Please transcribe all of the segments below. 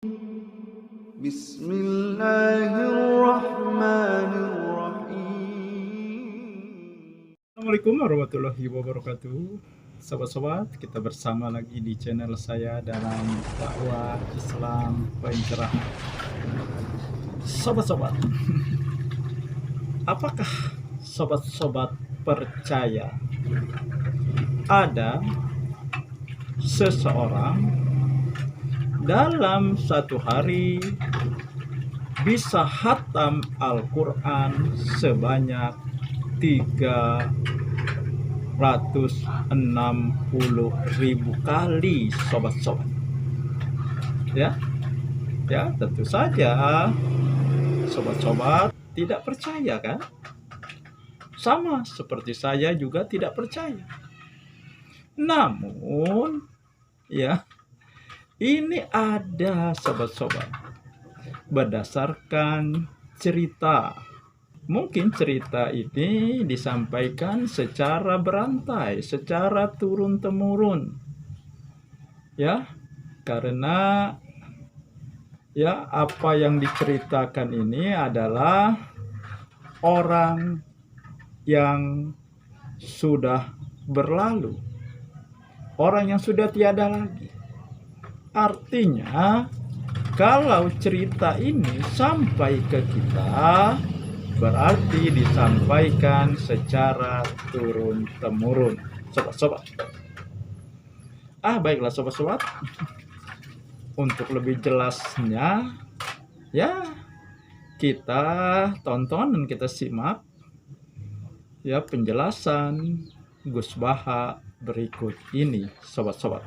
Bismillahirrahmanirrahim. Assalamualaikum warahmatullahi wabarakatuh. Sobat-sobat, kita bersama lagi di channel saya dalam dakwah Islam pencerahan. Sobat-sobat, apakah sobat-sobat percaya ada seseorang dalam satu hari bisa khatam Al-Quran sebanyak 360.000 kali, sobat-sobat? Ya, tentu saja sobat-sobat tidak percaya, kan? Sama seperti saya juga tidak percaya. Namun, ya, ini ada, sobat-sobat, berdasarkan cerita. Mungkin cerita ini disampaikan secara berantai, secara turun-temurun. Ya, karena ya apa yang diceritakan ini adalah orang yang sudah berlalu, orang yang sudah tiada lagi. Artinya, kalau cerita ini sampai ke kita, berarti disampaikan secara turun-temurun, sobat-sobat. Baiklah sobat-sobat. Untuk lebih jelasnya, ya kita tonton dan kita simak ya penjelasan Gus Baha berikut ini, sobat-sobat.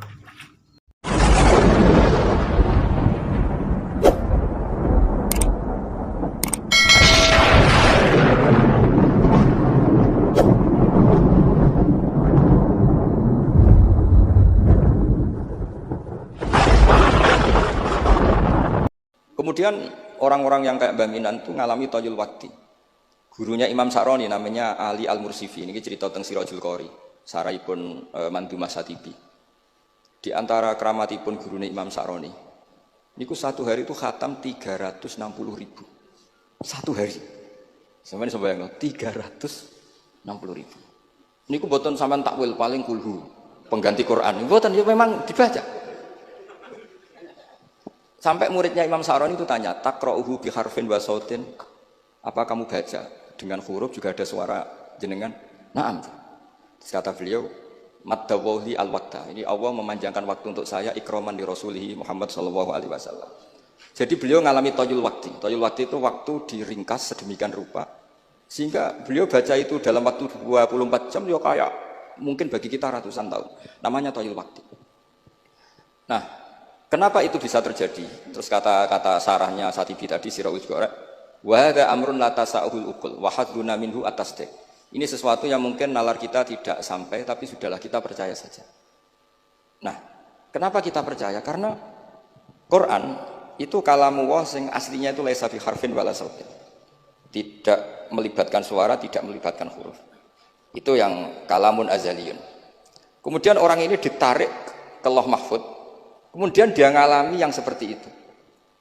Kemudian orang-orang yang kayak Mbah Minan itu ngalami toyul wakti. Gurunya Imam Sa'roni namanya Ali Al-Mursifi. Ini cerita tentang Sirajul Qori, saraipun Mandu Masatibi. Di antara keramatipun gurunya Imam Sa'roni, niku satu hari itu khatam 360.000. Satu hari. Sampeyan sembayang 360.000. Niku boten sampean takwil paling kulhu, pengganti Quran. Boten, ya memang dibaca. Sampai muridnya Imam Sa'roni itu tanya, takra'uhu bi harfin wa sautin, apa kamu baca dengan huruf juga ada suara jenengan? Naam. Kata beliau, maddawahi al-waqta. Ini Allah memanjangkan waktu untuk saya ikraman di Rasulihi Muhammad sallallahu alaihi wasallam. Jadi beliau ngalami toyul wakti. Toyul wakti itu waktu diringkas sedemikian rupa sehingga beliau baca itu dalam waktu 24 jam ya kayak mungkin bagi kita ratusan tahun. Namanya toyul wakti. Nah, kenapa itu bisa terjadi? Terus kata sarahnya Satibi tadi, Sirajul Qori, wa hadza amrun la tasa'ul uqul wa haduna minhu atasdik. Ini sesuatu yang mungkin nalar kita tidak sampai, tapi sudahlah kita percaya saja. Nah, kenapa kita percaya? Karena Quran itu kalamullah sing aslinya itu laisa fi harfin wala sautin. Tidak melibatkan suara, tidak melibatkan huruf. Itu yang kalamun azaliyun. Kemudian orang ini ditarik ke Lauh Mahfuz. Kemudian dia ngalami yang seperti itu.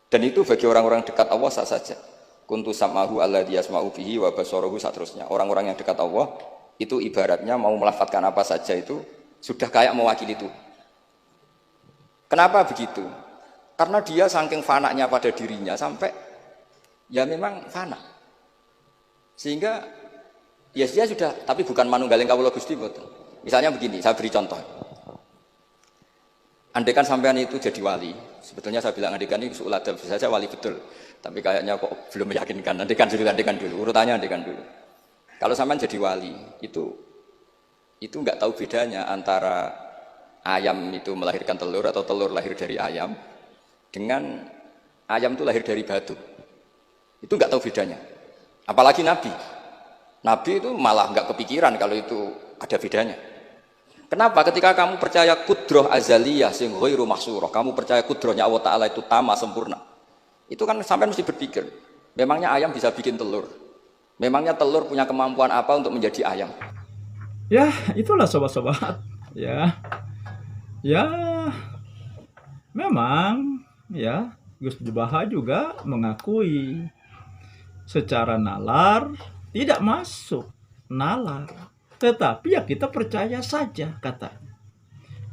Dan itu bagi orang-orang dekat Allah sah saja. Kuntu sam'ahu alladhi yasma'u bihi wa basarahu seterusnya. Orang-orang yang dekat Allah itu ibaratnya mau melafadzkan apa saja itu sudah kayak mewakili itu. Kenapa begitu? Karena dia saking fananya pada dirinya sampai ya memang fana. Sehingga ya dia sudah, tapi bukan manunggaling kawula Gusti boten. Misalnya begini, saya beri contoh. Andaikan sampean itu jadi wali, sebetulnya saya bilang andaikan ini suul adab, bisa saja wali betul, tapi kayaknya kok belum meyakinkan. Andaikan dulu, urutannya andaikan dulu. Kalau sampean jadi wali, itu nggak tahu bedanya antara ayam itu melahirkan telur atau telur lahir dari ayam, dengan ayam itu lahir dari batu. Itu nggak tahu bedanya. Apalagi Nabi. Nabi itu malah nggak kepikiran kalau itu ada bedanya. Kenapa? Ketika kamu percaya kudroh azaliyah sing ghairu mahsurah, kamu percaya kudrohnya Allah Ta'ala itu tama sempurna, itu kan sampai mesti berpikir, memangnya ayam bisa bikin telur? Memangnya telur punya kemampuan apa untuk menjadi ayam? Ya, itulah sobat-sobat. Ya, memang ya Gus Baha juga mengakui secara nalar tidak masuk nalar, tetapi ya kita percaya saja katanya.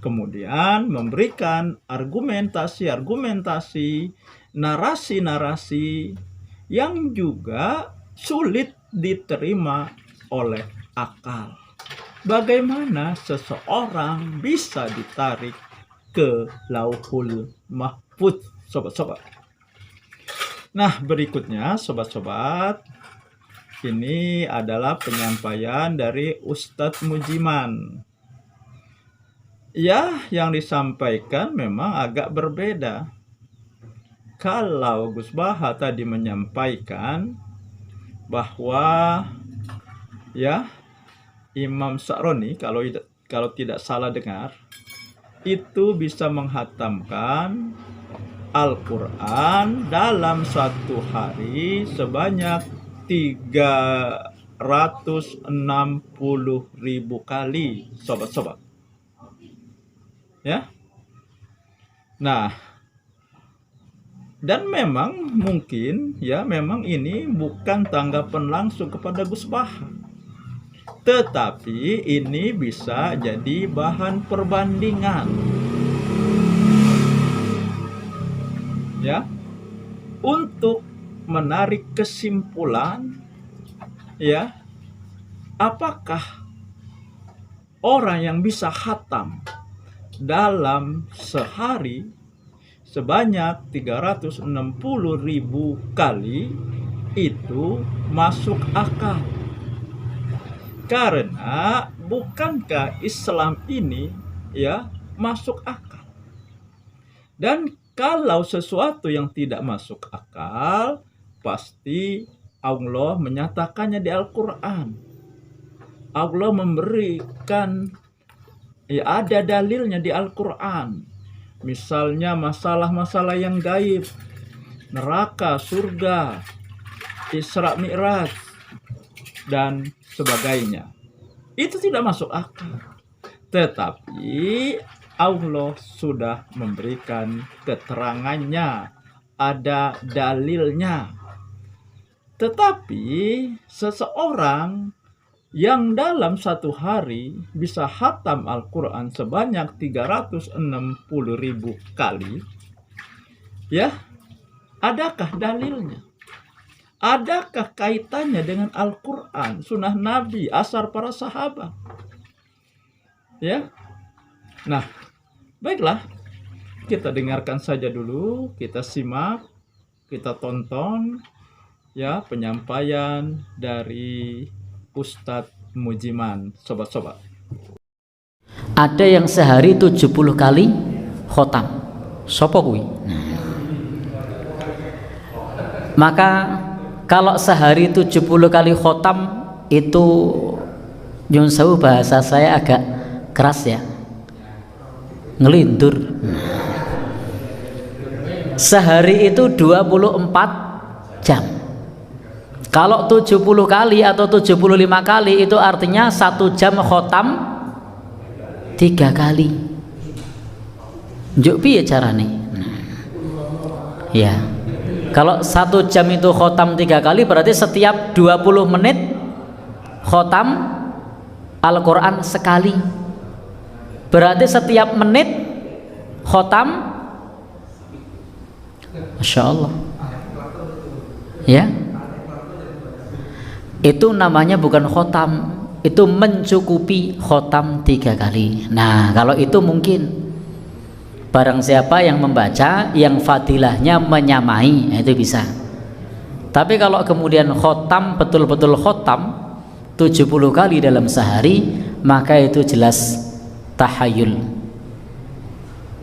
Kemudian memberikan argumentasi-argumentasi, narasi-narasi yang juga sulit diterima oleh akal. Bagaimana seseorang bisa ditarik ke Lauhul Mahfuz, sobat-sobat? Nah, berikutnya sobat-sobat, ini adalah penyampaian dari Ustadz Mujiman. Ya, yang disampaikan memang agak berbeda. Kalau Gus Baha tadi menyampaikan bahwa ya Imam Sa'roni, kalau tidak salah dengar, itu bisa menghatamkan Al-Quran dalam satu hari sebanyak 360.000 kali, sobat-sobat. Ya. Nah, dan memang mungkin ya memang ini bukan tanggapan langsung kepada Gus Baha, tetapi ini bisa jadi bahan perbandingan ya, untuk menarik kesimpulan ya, apakah orang yang bisa khatam dalam sehari sebanyak 360.000 kali itu masuk akal. Karena bukankah Islam ini ya masuk akal? Dan kalau sesuatu yang tidak masuk akal, pasti Allah menyatakannya di Al-Quran. Allah memberikan ya, ada dalilnya di Al-Quran. Misalnya masalah-masalah yang gaib, neraka, surga, Isra Mi'raj, dan sebagainya. Itu tidak masuk akal. Tetapi Allah sudah memberikan keterangannya, ada dalilnya. Tetapi seseorang yang dalam satu hari bisa khatam Al-Quran sebanyak 360.000 kali, ya, adakah dalilnya? Adakah kaitannya dengan Al-Quran, sunnah Nabi, asar para sahabat? Ya, nah, baiklah, kita dengarkan saja dulu, kita simak, kita tonton, ya, penyampaian dari Ustadz Mujiman, sobat-sobat. Ada yang sehari 70 kali khotam. Sopo kuwi? Maka kalau sehari 70 kali khotam itu nyun sewu, bahasa saya agak keras ya, ngelindur. Sehari itu 24 jam. Kalau 70 kali atau 75 kali itu artinya 1 jam khotam 3 kali. Njuk piye carane? Ya. Kalau 1 jam itu khotam 3 kali, berarti setiap 20 menit khotam Al-Quran sekali. Berarti setiap menit khotam, Masya Allah. Ya. Itu namanya bukan khotam, itu mencukupi khotam 3 kali. Nah, kalau itu mungkin barang siapa yang membaca yang fadilahnya menyamai, itu bisa. Tapi kalau kemudian khotam, betul-betul khotam 70 kali dalam sehari, maka itu jelas tahayul.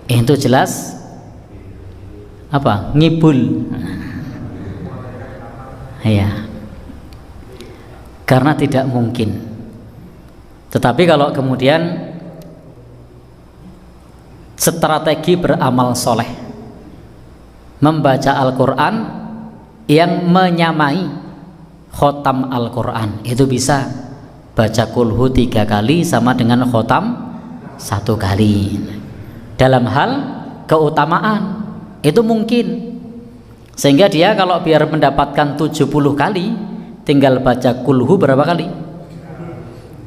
Itu jelas apa? Ngibul. Ya. Karena tidak mungkin. Tetapi kalau kemudian strategi beramal soleh, membaca Al-Quran yang menyamai khotam Al-Quran, itu bisa baca kulhu 3 kali sama dengan khotam 1 kali. Dalam hal keutamaan itu mungkin Sehingga dia kalau biar mendapatkan 70 kali tinggal baca kulhu berapa kali?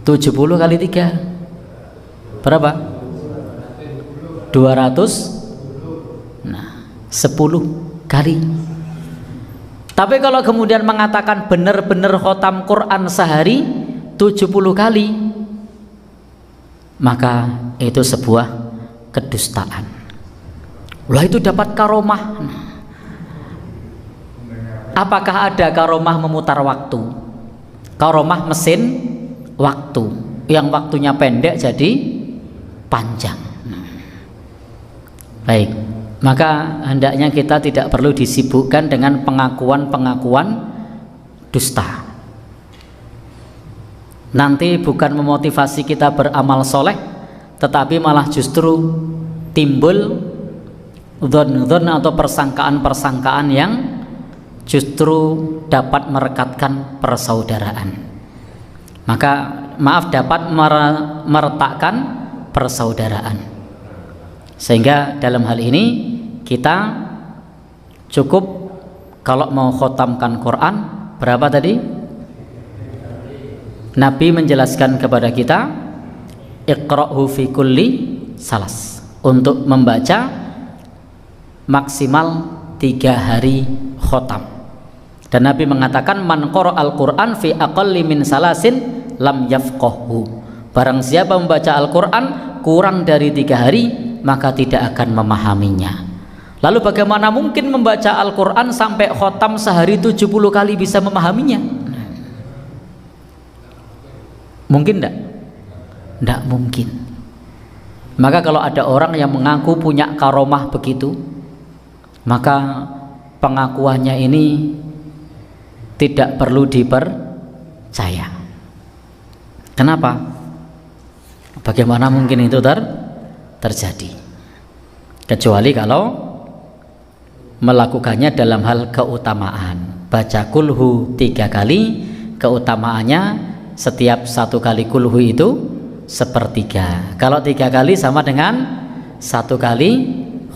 70 kali 3 berapa? 200. Nah, 10 kali. Tapi kalau kemudian mengatakan benar-benar khotam Quran sehari 70 kali, maka itu sebuah kedustaan. Lah itu dapat karomah. Apakah ada karomah memutar waktu? Karomah mesin waktu yang waktunya pendek jadi panjang. Baik, maka hendaknya kita tidak perlu disibukkan dengan pengakuan-pengakuan dusta. Nanti bukan memotivasi kita beramal soleh, tetapi malah justru timbul dzon-dzon atau persangkaan-persangkaan yang justru dapat merekatkan persaudaraan. Maka maaf, dapat meretakkan persaudaraan. Sehingga dalam hal ini kita cukup kalau mau khotamkan Quran berapa tadi? Nabi menjelaskan kepada kita iqra'hu fi kulli salas, untuk membaca maksimal 3 hari khotam. Dan Nabi mengatakan man qara'al Quran fi aqalli min salasin lam yafqahu. Barang siapa membaca Al-Quran kurang dari 3 hari maka tidak akan memahaminya. Lalu bagaimana mungkin membaca Al-Quran sampai khotam sehari 70 kali bisa memahaminya? Mungkin enggak? Enggak mungkin. Maka kalau ada orang yang mengaku punya karomah begitu, maka pengakuannya ini tidak perlu dipercaya. Kenapa? Bagaimana mungkin itu terjadi? Kecuali kalau melakukannya dalam hal keutamaan. Baca kulhu 3 kali, keutamaannya setiap 1 kali kulhu itu 1/3. Kalau 3 kali sama dengan 1 kali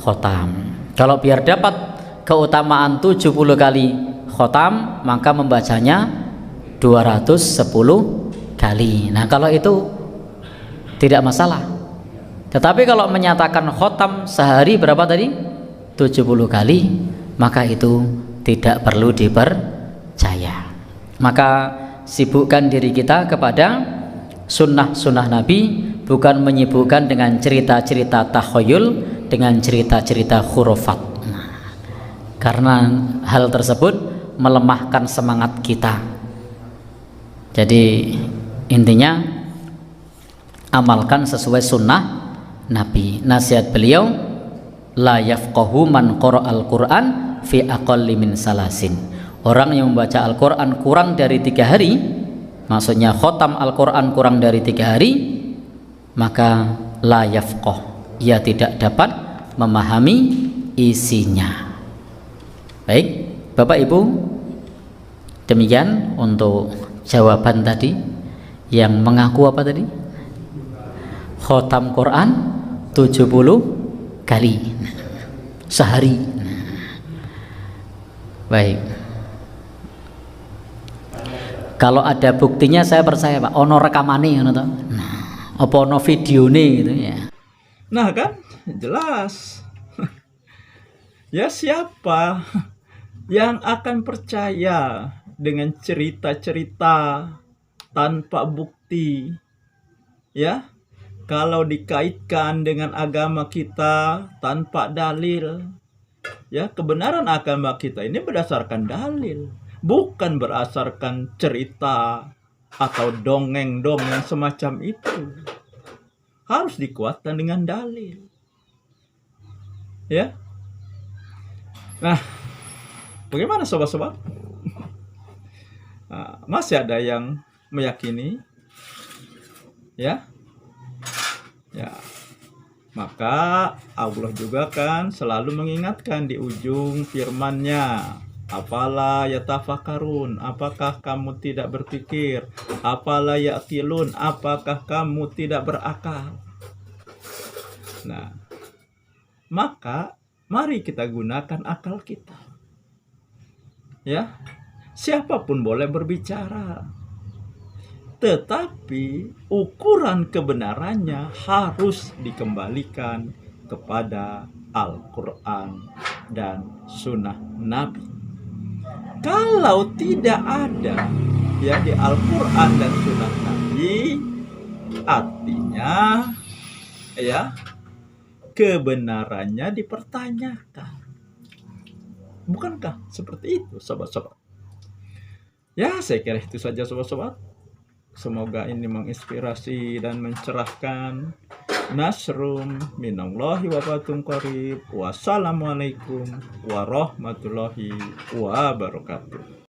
khotam. Kalau biar dapat keutamaan 70 kali khotam, maka membacanya 210 kali. Nah, kalau itu tidak masalah. Tetapi kalau menyatakan khotam sehari berapa tadi? 70 kali, maka itu tidak perlu dipercaya. Maka sibukkan diri kita kepada sunnah-sunnah Nabi, bukan menyibukkan dengan cerita-cerita takhayul, dengan cerita-cerita khurafat. Karena hal tersebut melemahkan semangat kita. Jadi intinya amalkan sesuai sunnah Nabi. Nasihat beliau, la yafqahu man qara'al Qur'an fi aqalli min salasin. Orang yang membaca Al-Quran kurang dari 3 hari, maksudnya khotam Al-Quran kurang dari 3 hari, maka la yafqah, ia tidak dapat memahami isinya. Baik, Bapak Ibu, demikian untuk jawaban tadi yang mengaku apa tadi? Khotam Quran 70 kali sehari. Baik. Kalau ada buktinya saya percaya, Pak. Ono rekamane ngono to. Nah, apa ono videone gitu ya. Nah kan jelas. Ya, siapa yang akan percaya dengan cerita-cerita tanpa bukti? Ya, kalau dikaitkan dengan agama kita tanpa dalil, ya, kebenaran agama kita ini berdasarkan dalil, bukan berdasarkan cerita atau dongeng-dongeng semacam itu. Harus dikuatkan dengan dalil. Ya. Nah, bagaimana sobat-sobat? Nah, masih ada yang meyakini? Ya. Ya. Maka Allah juga kan selalu mengingatkan di ujung firman-Nya, afala yatafakkarun, apakah kamu tidak berpikir? Afala yaqilun, apakah kamu tidak berakal? Nah, maka mari kita gunakan akal kita. Ya, siapapun boleh berbicara. Tetapi ukuran kebenarannya harus dikembalikan kepada Al-Quran dan Sunnah Nabi. Kalau tidak ada ya di Al-Quran dan Sunnah Nabi, artinya ya kebenarannya dipertanyakan. Bukankah seperti itu, sobat-sobat? Ya, saya kira itu saja, sobat-sobat. Semoga ini menginspirasi dan mencerahkan. Nasrum minallahi wa fathun qarib. Wassalamualaikum warahmatullahi wabarakatuh.